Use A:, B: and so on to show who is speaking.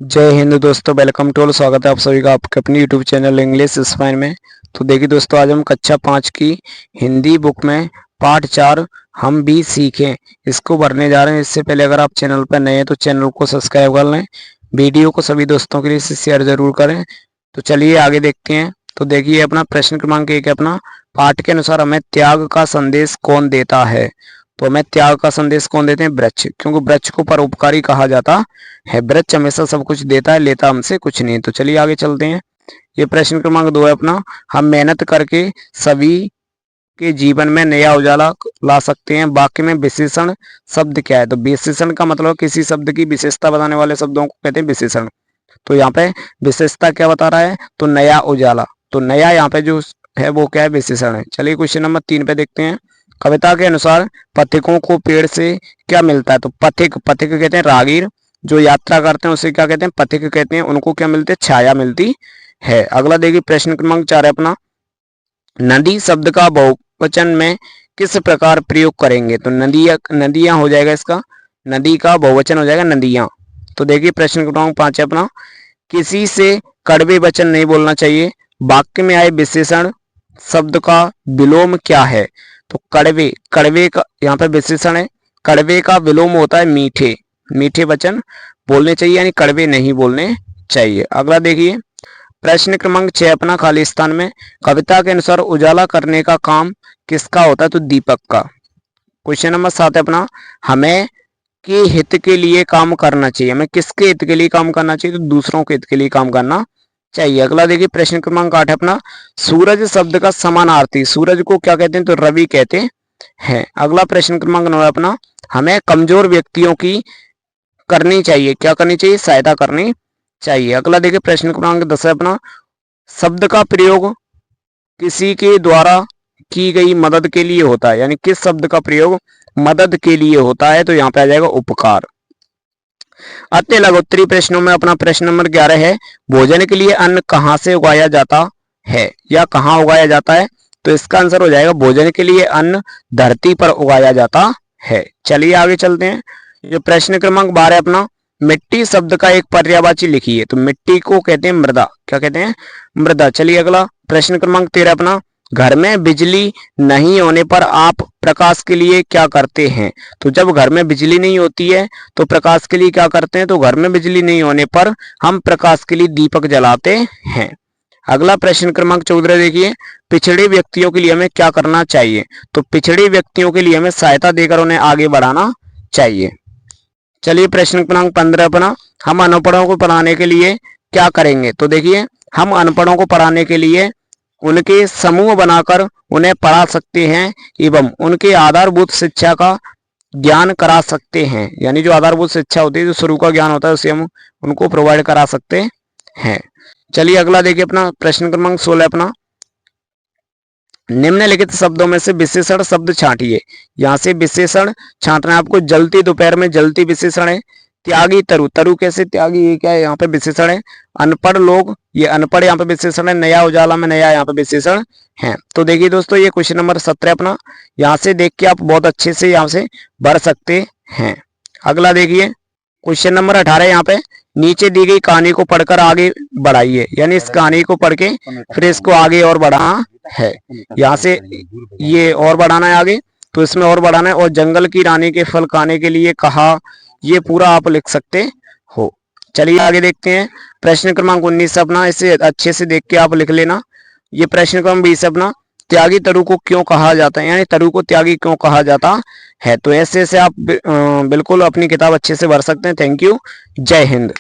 A: जय हिंद दोस्तों, welcome to all. स्वागत है आप सभी का आपके अपनी यूट्यूब चैनल इंग्लिश स्पाइन में। तो देखिए दोस्तों, आज हम कक्षा 5 की हिंदी बुक में पाठ 4 हम भी सीखें इसको भरने जा रहे हैं। इससे पहले अगर आप चैनल पर नए हैं तो चैनल को सब्सक्राइब कर लें, वीडियो को सभी दोस्तों के लिए शेयर जरूर करें। तो चलिए आगे देखते हैं। तो देखिए अपना प्रश्न क्रमांक 1 है अपना, पाठ के अनुसार हमें त्याग का संदेश कौन देता है। तो हमें त्याग का संदेश कौन देते हैं? वृक्ष, क्योंकि वृक्ष को परोपकारी कहा जाता है। वृक्ष हमेशा सब कुछ देता है, लेता हमसे कुछ नहीं। तो चलिए आगे चलते हैं। ये प्रश्न क्रमांक 2 है अपना, हम मेहनत करके सभी के जीवन में नया उजाला ला सकते हैं। वाक्य में विशेषण शब्द क्या है? तो विशेषण का मतलब किसी शब्द की विशेषता बताने वाले शब्दों को कहते हैं विशेषण। तो यहाँ पे विशेषता क्या बता रहा है? तो नया उजाला। तो नया यहाँ पे जो है वो क्या है? विशेषण है। चलिए क्वेश्चन नंबर 3 पे देखते हैं। कविता के अनुसार पथिकों को पेड़ से क्या मिलता है? तो पथिक, पथिक कहते हैं राहगीर, जो यात्रा करते हैं उसे क्या कहते हैं? पथिक कहते हैं। उनको क्या मिलते हैं? छाया मिलती है। अगला देखिए प्रश्न क्रमांक 4 है अपना, नदी शब्द का बहुवचन में किस प्रकार प्रयोग करेंगे? तो नदियां हो जाएगा इसका, नदी का बहुवचन हो जाएगा नदियां। तो देखिए प्रश्न क्रमांक 5 है अपना, किसी से कड़वे वचन नहीं बोलना चाहिए। वाक्य में आए विशेषण शब्द का विलोम क्या है? तो कड़वे, कड़वे का यहाँ पे विशेषण है। कड़वे का विलोम होता है मीठे। मीठे वचन बोलने चाहिए, यानी कड़वे नहीं बोलने चाहिए। अगला देखिए प्रश्न क्रमांक 6 अपना, खाली स्थान में कविता के अनुसार उजाला करने का काम किसका होता है? तो दीपक का। क्वेश्चन नंबर 7 है अपना, हमें के हित के लिए काम करना चाहिए। हमें किसके हित के लिए काम करना चाहिए? तो दूसरों के हित के लिए काम करना चाहिए। अगला देखिए प्रश्न क्रमांक 8 है अपना, सूरज शब्द का समानार्थी सूरज को क्या कहते हैं? तो रवि कहते हैं। अगला प्रश्न क्रमांक 9 है अपना, हमें कमजोर व्यक्तियों की करनी चाहिए, क्या करनी चाहिए? सहायता करनी चाहिए। अगला देखिए प्रश्न क्रमांक 10 है अपना, शब्द का प्रयोग किसी के द्वारा की गई मदद के लिए होता है, यानी किस शब्द का प्रयोग मदद के लिए होता है? तो यहाँ पे आ जाएगा उपकार। अतः लघुत्तरी प्रश्नों में अपना प्रश्न नंबर 11 है, भोजन के लिए अन्न कहाँ से उगाया जाता है या कहाँ उगाया जाता है? तो इसका आंसर हो जाएगा भोजन के लिए अन्न धरती पर उगाया जाता है। चलिए आगे चलते हैं। ये प्रश्न क्रमांक 12 अपना, मिट्टी शब्द का एक पर्यायवाची लिखिए। तो मिट्टी को कहते हैं मृदा, क्या कहते हैं? मृदा। चलिए अगला प्रश्न क्रमांक 13 अपना, घर में बिजली नहीं होने पर आप प्रकाश के लिए क्या करते हैं? तो जब घर में बिजली नहीं होती है तो प्रकाश के लिए क्या करते हैं? तो घर में बिजली नहीं होने पर हम प्रकाश के लिए दीपक जलाते हैं। अगला प्रश्न क्रमांक 14 देखिए, पिछड़े व्यक्तियों के लिए हमें क्या करना चाहिए? तो पिछड़े व्यक्तियों के लिए हमें सहायता देकर उन्हें आगे बढ़ाना चाहिए। चलिए प्रश्न क्रमांक 15 अपना, हम अनपढ़ों को पढ़ाने के लिए क्या करेंगे? तो देखिए हम अनपढ़ों को पढ़ाने के लिए उनके समूह बनाकर उन्हें पढ़ा सकते हैं एवं उनके आधारभूत शिक्षा का ज्ञान करा सकते हैं। यानी जो आधारभूत शिक्षा होती है, जो शुरू का ज्ञान होता है, उसे हम उनको प्रोवाइड करा सकते हैं। चलिए अगला देखिए अपना प्रश्न क्रमांक 16 अपना, निम्नलिखित शब्दों में से विशेषण शब्द छांटिए। यहाँ से विशेषण छांटना है आपको। जलती दोपहर में जलती विशेषण है। त्यागी तरु, तरु कैसे त्यागी, ये क्या है? यहाँ पे विशेषण है। अनपढ़ लोग, ये अनपढ़ यहाँ पे विशेषण है। नया उजाला में नया यहाँ पे विशेषण है। तो देखिए दोस्तों ये क्वेश्चन नंबर 17 अपना, यहाँ से देख के आप बहुत अच्छे से यहाँ से भर सकते हैं। अगला देखिए क्वेश्चन नंबर 18 यहाँ पे, नीचे दी गई कहानी को पढ़कर आगे बढ़ाइए। यानी इस कहानी को पढ़ के फिर इसको आगे और बढ़ाना है। यहाँ से ये और बढ़ाना है आगे, तो इसमें और बढ़ाना है। और जंगल की रानी के फल खाने के लिए कहा, ये पूरा आप लिख सकते हो। चलिए आगे देखते हैं। प्रश्न क्रमांक 19 अपना, इसे अच्छे से देख के आप लिख लेना। ये प्रश्न क्रमांक 20 अपना, त्यागी तरु को क्यों कहा जाता है? यानी तरु को त्यागी क्यों कहा जाता है? तो ऐसे आप बिल्कुल अपनी किताब अच्छे से भर सकते हैं। Thank you. जय हिंद।